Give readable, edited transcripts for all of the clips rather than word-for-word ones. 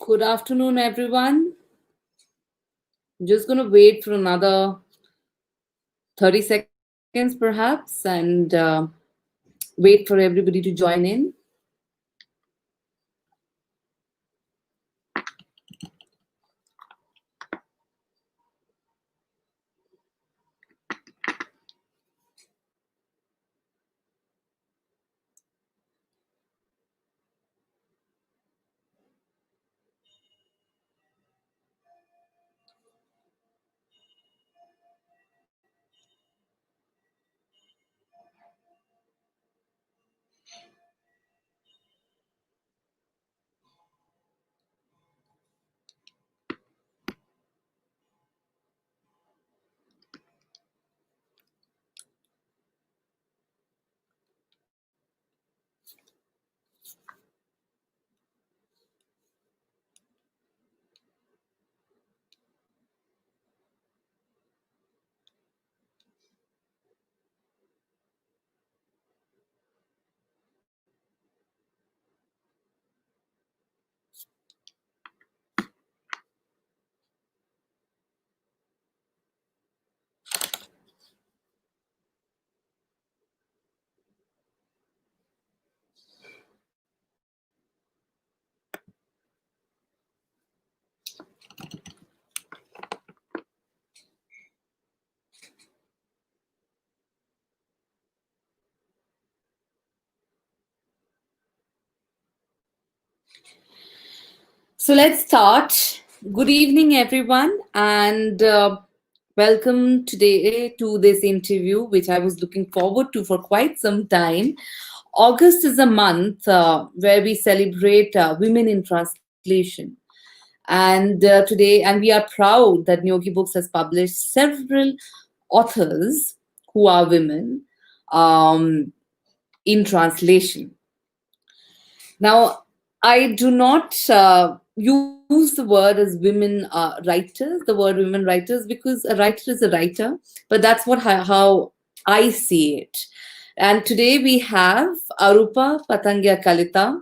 Good afternoon, everyone. I'm just going to wait for another 30 seconds, perhaps, and wait for everybody to join in. So let's start. Good evening, everyone, and welcome today to this interview, which I was looking forward to for quite some time. August is a month where we celebrate women in translation. And we are proud that Niyogi Books has published several authors who are women um, in translation. Now, I do not use the word as women writers, the word women writers, because a writer is a writer, but that's how I see it. And today we have Arupa Patangia Kalita.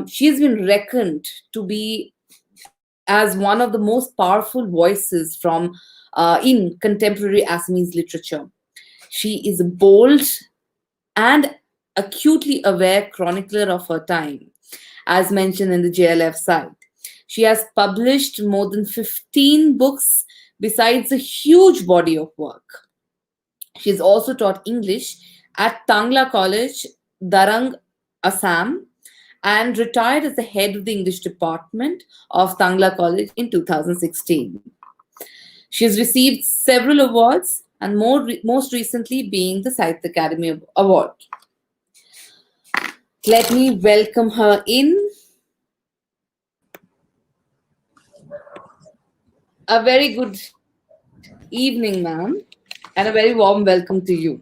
She has been reckoned to be as one of the most powerful voices in contemporary Assamese literature. She is a bold and acutely aware chronicler of her time, as mentioned in the JLF site. She has published more than 15 books besides a huge body of work. She has also taught English at Tangla College, Darang, Assam, and retired as the head of the English department of Tangla College in 2016. She has received several awards, and most recently being the Sahitya Akademi Award. Let me welcome her in. A very good evening, ma'am, and a very warm welcome to you.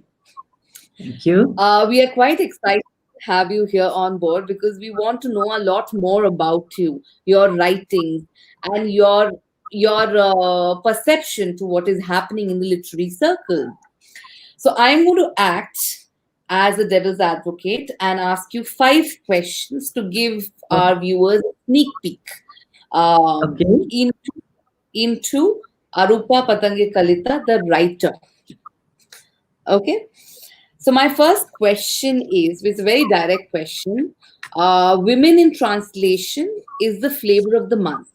Thank you. We are quite excited to have you here on board because we want to know a lot more about you, your writing, and your perception to what is happening in the literary circle. So I'm going to act as a devil's advocate and ask you 5 questions to give our viewers a sneak peek Okay. into Arupa Patangia Kalita, the writer. Okay. So my first question it's a very direct question. Women in translation is the flavor of the month.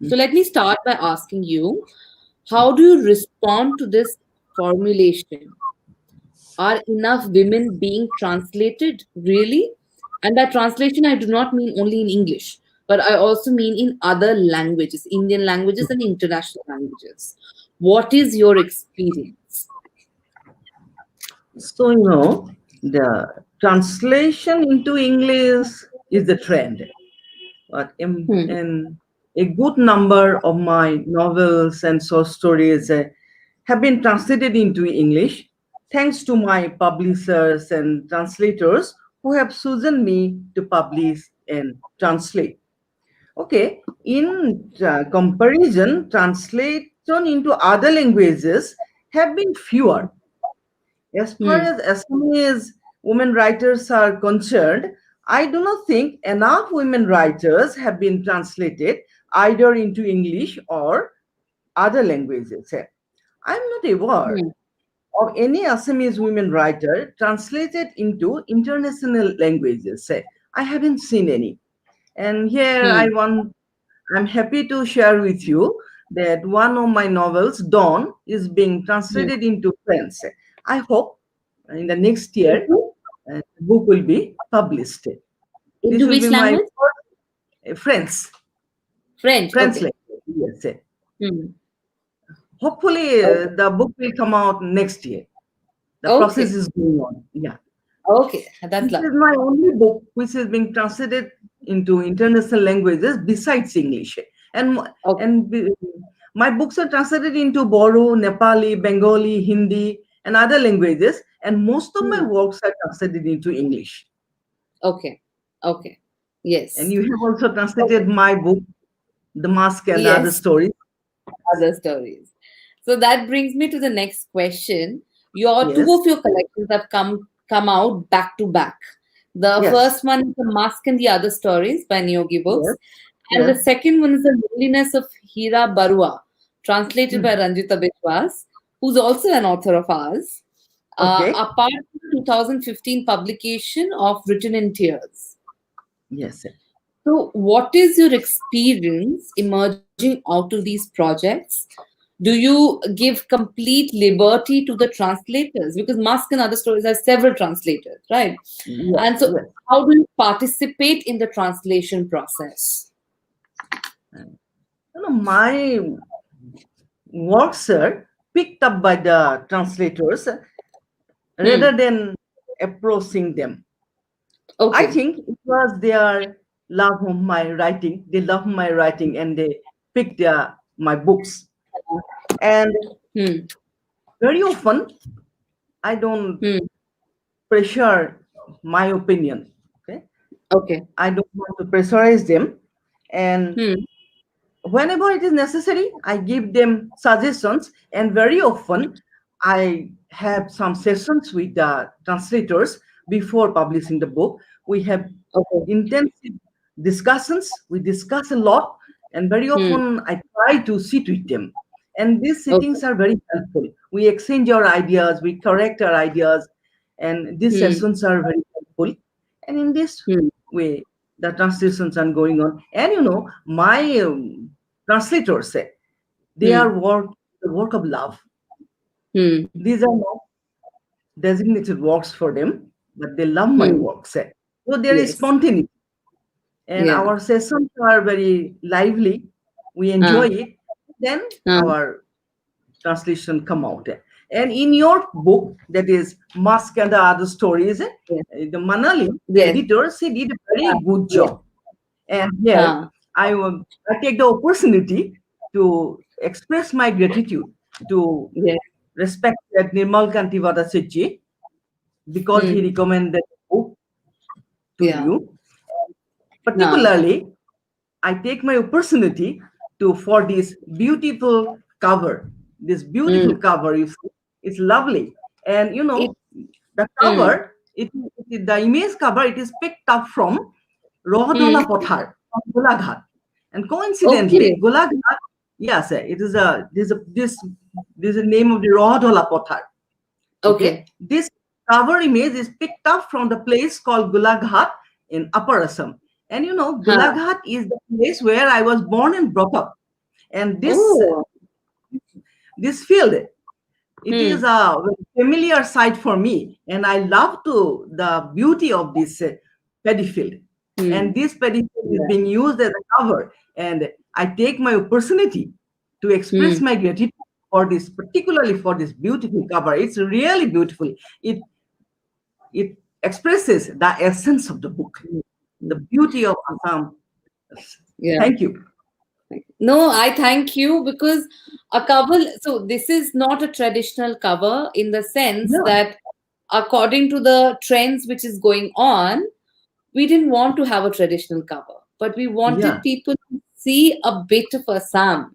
So let me start by asking you, how do you respond to this formulation? Are enough women being translated really? And by translation, I do not mean only in English, but I also mean in other languages, Indian languages and international languages. What is your experience? So, the translation into English is the trend. But Hmm. in a good number of my novels and short stories have been translated into English thanks to my publishers and translators who have chosen me to publish and translate. Okay, in comparison, translation into other languages have been fewer. As far Hmm. as Assamese women writers are concerned, I do not think enough women writers have been translated either into English or other languages. I'm not aware Hmm. of any Assamese women writer translated into international languages. I haven't seen any. And here Hmm. I'm happy to share with you that one of my novels, Dawn, is being Hmm. translated into French. I hope in the next year Into, the book will be published. This into will be which my language? French, French. French Okay. language. Yes. Hmm. Hopefully, Okay. the book will come out next year. The process Okay. is going on. Yeah. Okay. That's This lovely. is my only book which is being translated into international languages besides English. And Okay. and my books are translated into Bodo, Nepali, Bengali, Hindi, and other languages. And most of my Hmm. works are translated into English. Okay. Okay. And Yes. you have also Okay. translated my book, The Mask and the Other Yes. Stories. Other stories. So that brings me to the next question. Your two Yes, of your collections have come out back to back. The yes, first one is The Mask and the Other Stories by Niyogi yes, Books. And the yes. second one is The Loneliness of Hira Barua, translated by Mhm. Ranjita Biswas, who's also an author of ours, Okay. a part of the 2015 publication of Written in Tears. Yes. So, what is your experience emerging out of these projects? Do you give complete liberty to the translators? Because Musk and Other Stories have several translators, right? Yes. And so, Yes. how do you participate in the translation process? My works are picked up by the translators Hmm. rather than approaching them. I Okay. think it was their love of my writing. They love my writing and they picked my books. And Hmm. very often, I don't Hmm. pressure my opinion. Okay, Okay. I don't want to pressurize them. And Hmm. whenever it is necessary, I give them suggestions. And very often, I have some sessions with the translators before publishing the book. We have Okay. intensive discussions. We discuss a lot, and very Hmm. often I try to sit with them. And these Okay. sittings are very helpful. We exchange our ideas, we correct our ideas, and these Hmm. sessions are very helpful. And in this Hmm. way, the translations are going on. And my translators say they Hmm. are the work of love. Hmm. These are not designated works for them, but they love my Hmm. works. So there is Yes. spontaneity. And Yeah. our sessions are very lively. We enjoy Uh, it. Then uh, our translation come out. And in your book, that is Musk and the Other Stories, yes. the Manali, the Yes. editor, she did a very Uh, good yes. job. And here Uh, I take the opportunity to express my gratitude to yes. respected Nirmal Kanti Vadasiji because he Hmm. recommended the book to Yeah. you. Uh, Particularly, I take my opportunity to for this beautiful cover. This beautiful hmm. cover, you see, it's lovely. And It. the Hmm. cover, the image cover, it is picked up from Hmm. Rohdola Pothar from Golaghat. And Okay. coincidentally, Golaghat, yes, this is the name of the Rohdola Pothar. Okay, Okay. this cover image is picked up from the place called Golaghat in Upper Assam. And Huh. Golaghat is the place where I was born and brought up. And Oh. this field, it is Hmm. a very familiar sight for me, and I love to the beauty of this paddy field. And Hmm. this paddy field is Yeah. being used as a cover, and I take my opportunity to express Hmm. my gratitude for this, particularly for this beautiful cover. It's really beautiful. It expresses the essence of the book, the Hmm. beauty of Assam. Yeah. Thank you. No, I thank you because a cover. So this is not a traditional cover in the sense Yeah, that, according to the trends which is going on, we didn't want to have a traditional cover, but we wanted yeah, people to see a bit of Assam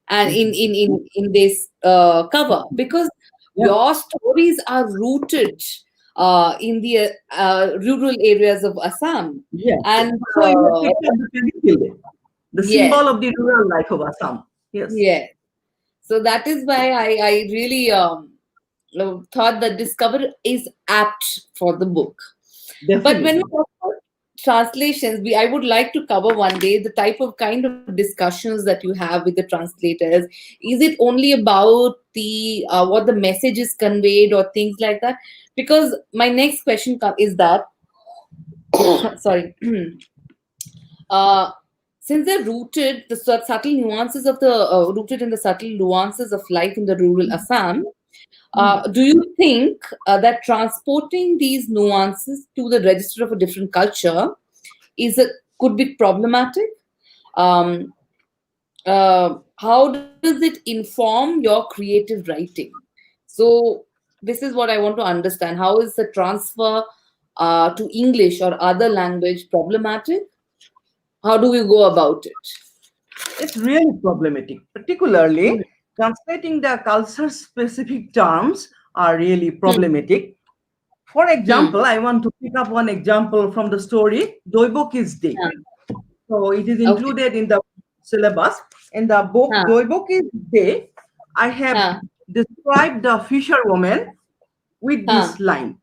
and thank you. in this cover, because Yeah, your stories are rooted in the rural areas of Assam. Yes. And So you have picked up the pencil, the yes, symbol of the rural life of Assam. Yes, yes. So that is why I really thought that Discover is apt for the book. But when we definitely. talk about translations, I would like to cover one day the type of kind of discussions that you have with the translators. Is it only about the what the message is conveyed or things like that? Because my next question is that sorry, uh, since they're rooted the subtle nuances of the rooted in the subtle nuances of life in the rural Assam. Hmm. Do you think that transporting these nuances to the register of a different culture is a could be problematic? Um, how does it inform your creative writing? So this is what I want to understand. How is the transfer to English or other language problematic? How do we go about it? It's really problematic, particularly translating the culture specific terms are really Hmm. problematic. For Hmm. example, I want to pick up one example from the story Doiboki's Day. Huh. So it is Okay. included in the syllabus. In the book Huh. Doiboki's Day, I have Huh. described the fisherwoman with Huh. this line.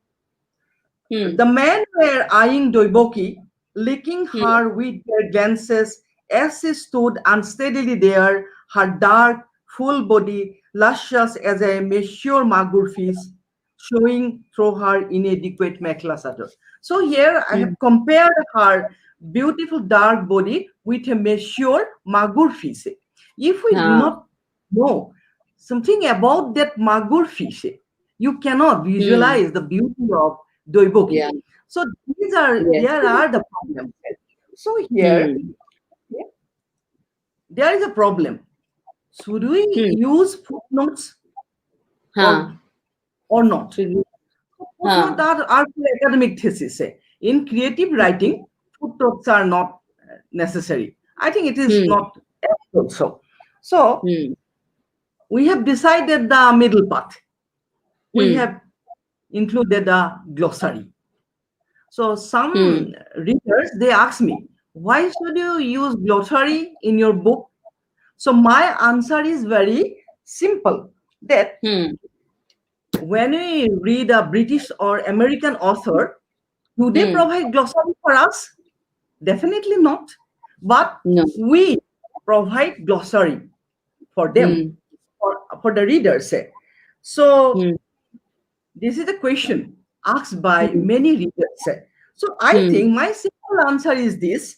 Hmm. The men were eyeing Doiboki, licking Hmm. her with their glances as she stood unsteadily there, her dark, full body luscious as a mature magur fish, showing through her inadequate mekhla sador. So here I Hmm. have compared her beautiful dark body with a mature magur fish. If we do Huh. not know something about that magur fish, you cannot Hmm. visualize the beauty of Doiboki. Yeah. So these are Yes. there are the problems. So here Hmm. there is a problem. Should we Hmm. use footnotes Huh. or or not? Should we? Footnotes Huh. are for academic thesis. In creative writing, footnotes are not necessary. I think it is Hmm. not also. So Hmm. we have decided the middle path. We Hmm. have included a glossary. So Hmm. some readers they ask me, why should you use glossary in your book? So my answer is very simple. That Hmm. when we read a British or American author, do they Hmm. provide glossary for us? Definitely not. But No. we provide glossary for them, Hmm. for the readers. So Hmm. this is a question asked by Hmm. many readers. So I Hmm. think my simple answer is this: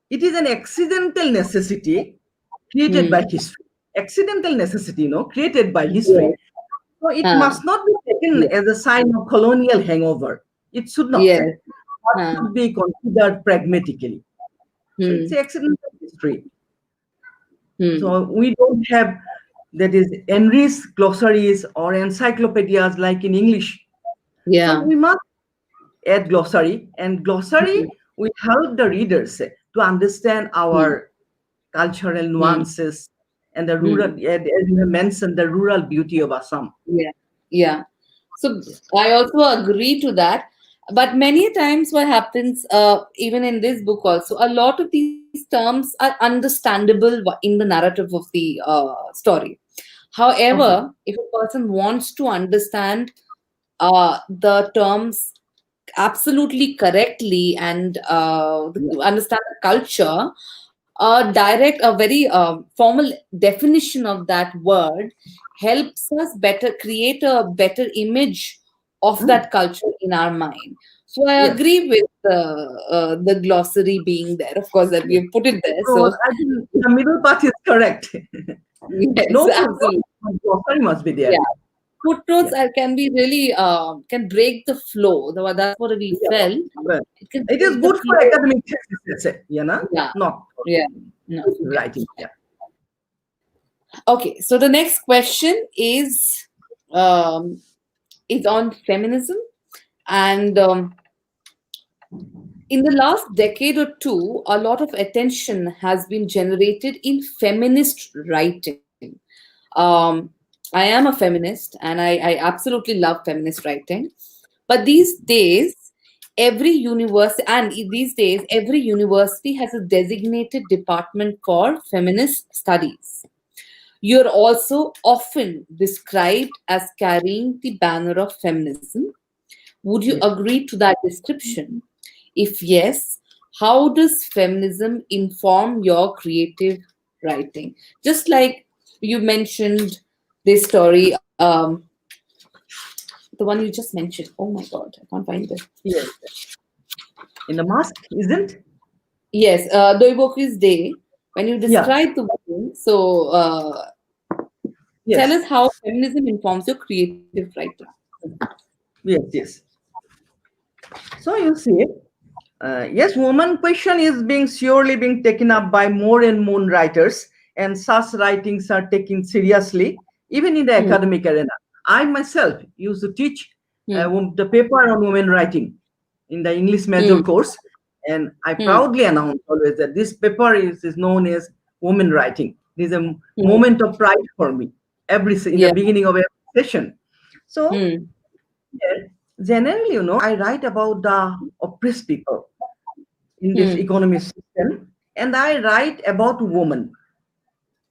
it is an accidental necessity created Hmm. by history. Accidental necessity, created by Yes. history. So it Huh. must not be taken Yes. as a sign of colonial hangover. It should not. Yes. What Huh. should be considered pragmatically. So it's Hmm. an accidental history. Hmm. So we don't have that is enriched glossaries or encyclopedias like in English. So Yeah. we must add glossary, and glossary Hmm. will help the readers to understand Hmm. our cultural Hmm. nuances and the rural, Hmm. as you have mentioned, the rural beauty of Assam. Yeah. Yeah. So I also agree to that. But many times, what happens, even in this book, also, a lot of these terms are understandable in the narrative of the story. Okay. However, if a person wants to understand the terms absolutely correctly and Yeah. understand the culture, a very formal definition of that word helps us better create a better image of Mm, that culture in our mind. So I yes. agree with the glossary being there, of course, that we Yes. have put it there. So So I think the middle part is correct. yes, No footnote, absolutely. but glossary must be there. Yeah. Footnotes Yeah. can be really can break the flow. That's what we Yeah. felt. Well, It can it is break the good for flow. academic thesis, Yeah. not for Yeah. No. Yeah. writing. Yeah. Okay. So the next question um, is on feminism, and in the last decade or two, a lot of attention has been generated in feminist writing. Um, I am a feminist, and I absolutely love feminist writing. But these days, every university has a designated department for feminist studies. You're also often described as carrying the banner of feminism. Would you Yes. agree to that description? If yes, how does feminism inform your creative writing? Just like you mentioned this story, the one you just mentioned. Oh my God, I can't find it. Yes. In the mask, isn't? Yes, Doiboku's Day. When you Yeah. describe the woman, so tell Yes. us how feminism informs your creative writing. Yes. Yes. So you see, yes, woman question is being surely being taken up by more and more writers, and such writings are taken seriously, even in the Hmm, academic arena. I myself used to teach hmm, the paper on women writing in the English major hmm, course, and I hmm, proudly announce always that this paper is known as women writing. It is a hmm. moment of pride for me in the Yeah. beginning of every session. So Hmm, yeah, generally, I write about the oppressed people in this hmm, economic system, and I write about women.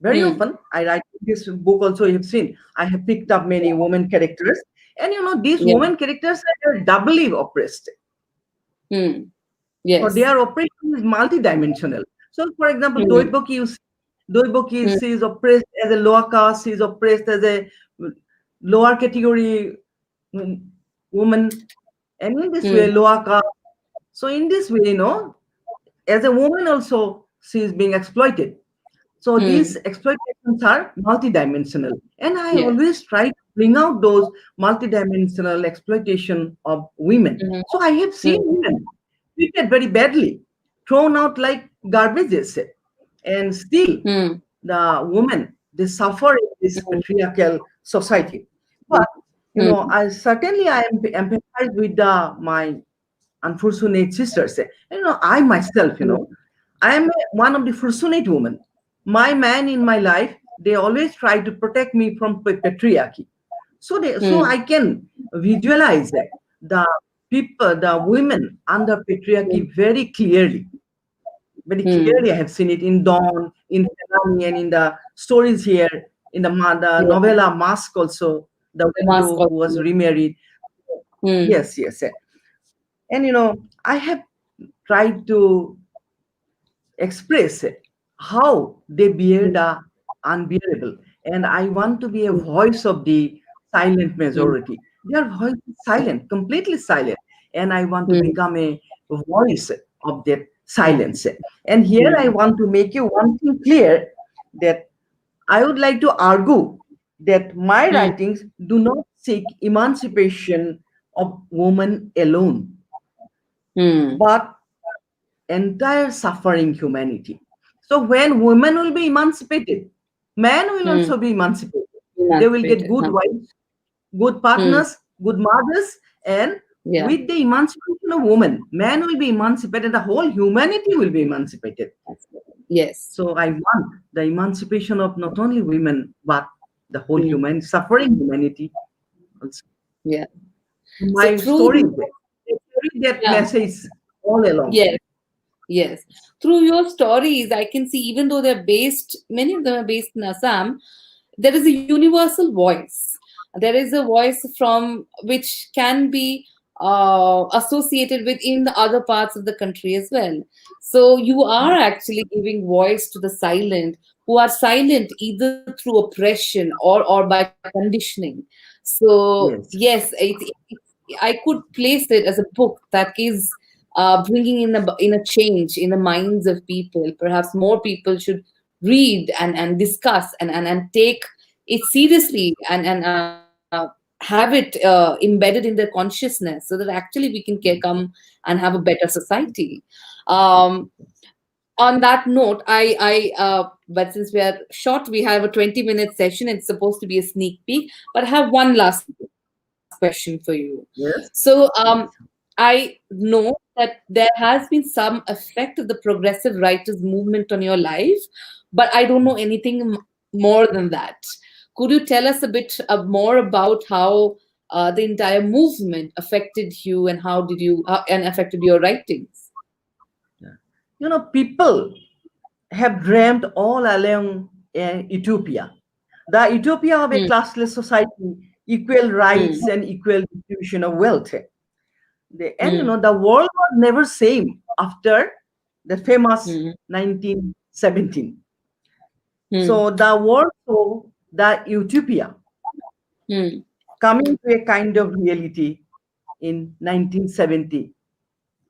Very hmm. often, I write this book also. You've seen I have picked up many women characters, and these Yeah. women characters are doubly oppressed. Hmm. So Yes. their oppression is multidimensional. So, for example, Hmm, Doiboki hmm, she is oppressed as a lower caste. She is oppressed as a lower category mm, woman, and in this way, hmm, lower caste. So in this way, as a woman also, she is being exploited. So these hmm. exploitations are multidimensional, and I Yes. always try to bring out those multidimensional exploitation of women. Hmm, So I have seen hmm, women treated very badly, thrown out like garbages, and still hmm, the women they suffer in this hmm, patriarchal society. But hmm, I certainly I am empathize with my unfortunate sisters. I myself, hmm, I am one of the fortunate women. My man in my life, they always try to protect me from patriarchy. So hmm, I can visualize the people, the women under hmm, patriarchy very clearly. Very hmm. clearly, I have seen it in Dawn, in Ferrani, and in the stories here, in the Yeah. novella Mask also, the The mask widow who was costume. remarried. Hmm, Yes, yes. And I have tried to express how they bear hmm, the unbearable. And I want to be a hmm, voice of the silent hmm, majority. Their voice is silent, completely silent. And I want to hmm, become a voice of that hmm, silence. And here I hmm, want to make you one thing clear that I would like to argue that my hmm, writings do not seek emancipation of women alone, hmm, but entire suffering humanity. So when women will be emancipated, men will hmm. also be emancipated. They will get Emancipated. good Huh. wives, good Hmm. partners, good mothers, and Yeah. with the emancipation of women, man will be emancipated, the whole humanity will be emancipated. Yes. So I want the emancipation of not only women, but the whole Hmm. human suffering humanity also. Yeah. So My through story, the they carry that yeah. message all along. Yes. Yes. Through your stories, I can see even though many of them are based in Assam, there is a universal voice. There is a voice from which can be associated with in the other parts of the country as well. So you are actually giving voice to the silent, who are silent either through oppression or by conditioning. So Yes. yes, I could place it as a book that is bringing in a change in the minds of people. Perhaps more people should read and discuss and take it seriously and have it embedded in their consciousness so that actually we can come and have a better society. Um, on that note, but since we are short, we have a 20-minute session. It's supposed to be a sneak peek, but I have one last question for you. So, Yes. Yes. I know that there has been some effect of the progressive writers movement on your life, but I don't know anything more than that. Could you tell us a bit more about how the entire movement affected you, and how did you and affected your writings? Yeah. People have dreamed all along utopia. The utopia of a Hmm. classless society, equal rights Hmm. and equal distribution of wealth. And Hmm. the world was never same after the famous Hmm. 1917. Hmm. So the world saw the utopia Hmm. coming to a kind of reality in 1970,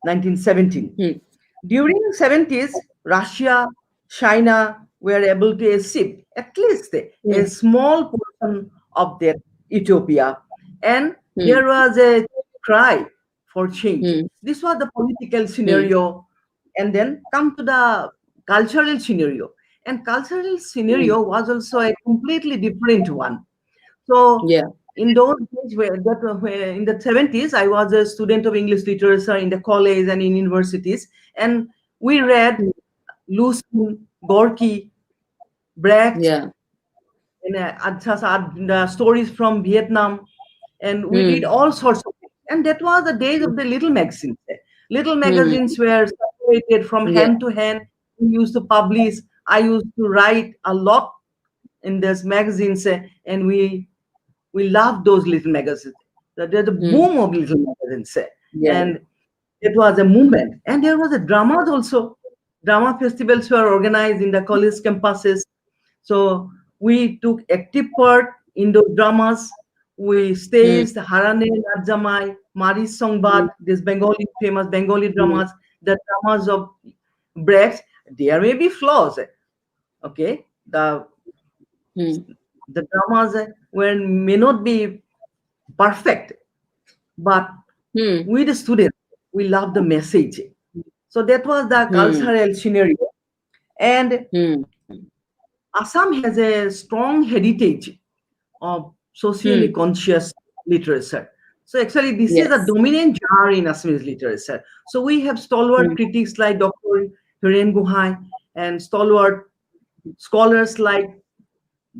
1917. Hmm. During 70s, Russia, China were able to achieve at least a Hmm. small portion of their utopia. And Hmm. there was a cry for change. Hmm. This was the political Hmm. scenario. And then come to the cultural scenario. And cultural Hmm. scenario was also a completely different one. So Yeah. in those days, where in the 70s, I was a student of English literature in the college and in universities, and we read Hmm. Lucian, Gorky, Brecht, Yeah. and the stories from Vietnam, and we read Hmm. all sorts of things. And that was the days of the little magazines. Little Hmm. magazines were circulated from Yeah. hand to hand. We used to publish. I used to write a lot in those magazines, and we loved those little magazines. There's the Hmm. boom of little magazines, Yeah. and it was a movement. And there was a dramas also. Drama festivals were organized in the college campuses. So we took active part in those dramas. We Hmm. staged Harane Najamai, Mari Hmm. Songbad, this Bengali famous Bengali Hmm. dramas, the dramas of Brecht. There may be flaws. Okay, Hmm. the dramas were may not be perfect, but Hmm. we the students, we love the message. So that was the Hmm. cultural scenario. And Hmm. Assam has a strong heritage of socially Hmm. conscious literature. So actually, this is a Yes. dominant genre in Assamese literature. So we have stalwart Hmm. critics like Dr. Hiren Guhai and stalwart scholars like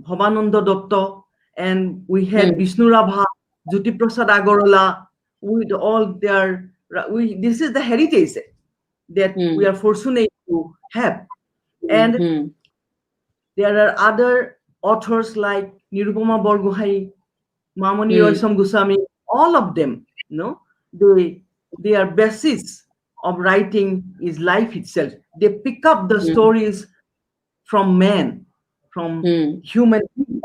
Bhavananda Datta, and we had Hmm. Vishnu Rabha, Jyoti Prasad Agarwala, with all their, this is the heritage that we Hmm. are fortunate to have. Hmm. And Hmm. there are other authors like Nirupama Borgohai, Mamani Hmm. Roysam Goswami, all of them, they their basis of writing is life itself. They pick up the Hmm. stories from man, from Hmm. human being.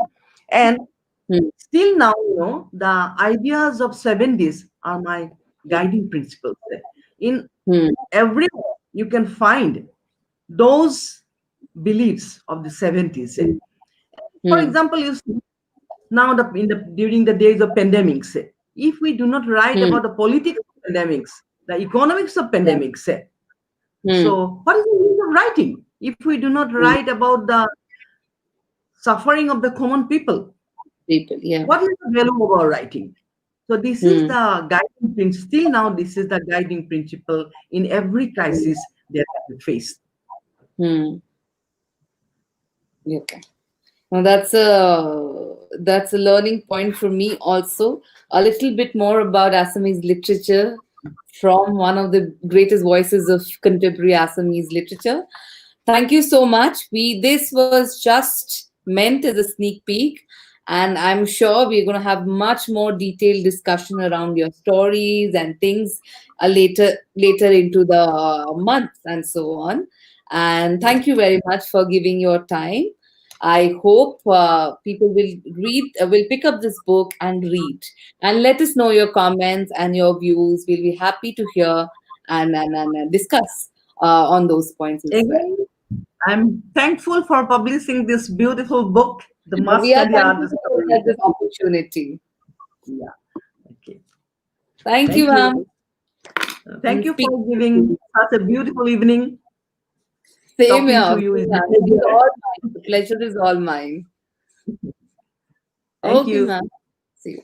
And Hmm. still now, the ideas of 70s are my guiding principles. In Hmm. everywhere, you can find those beliefs of the 70s. Hmm. For Hmm. example, you see now during the days of pandemics, if we do not write Hmm. about the politics of pandemics, the economics of Yeah. pandemics, Hmm. so what is the use of writing if we do not Hmm. write about the suffering of the common people? People. Yeah. What is the value of our writing? So this is Hmm. the guiding principle. Still now, this is the guiding principle in every Hmm. crisis that we face. Hmm. Okay. Now that's a learning point for me also. A little bit more about Assamese literature from one of the greatest voices of contemporary Assamese literature. Thank you so much. This was just meant as a sneak peek, and I'm sure we're going to have much more detailed discussion around your stories and things later into the months and so on. And thank you very much for giving your time. I hope people will pick up this book and read, and let us know your comments and your views. We'll be happy to hear and discuss on those points as well. Again, I'm thankful for publishing this beautiful book, The We Mask are and the thankful Artist for Story. this opportunity. Yeah. Okay. Thank you, Thank ma'am. you. Thank And you speak for to giving you. such a beautiful evening. Same Talking to here. you is Same my here. It is pleasure. all mine. The pleasure is all mine. Thank Okay, you. ma'am. See you.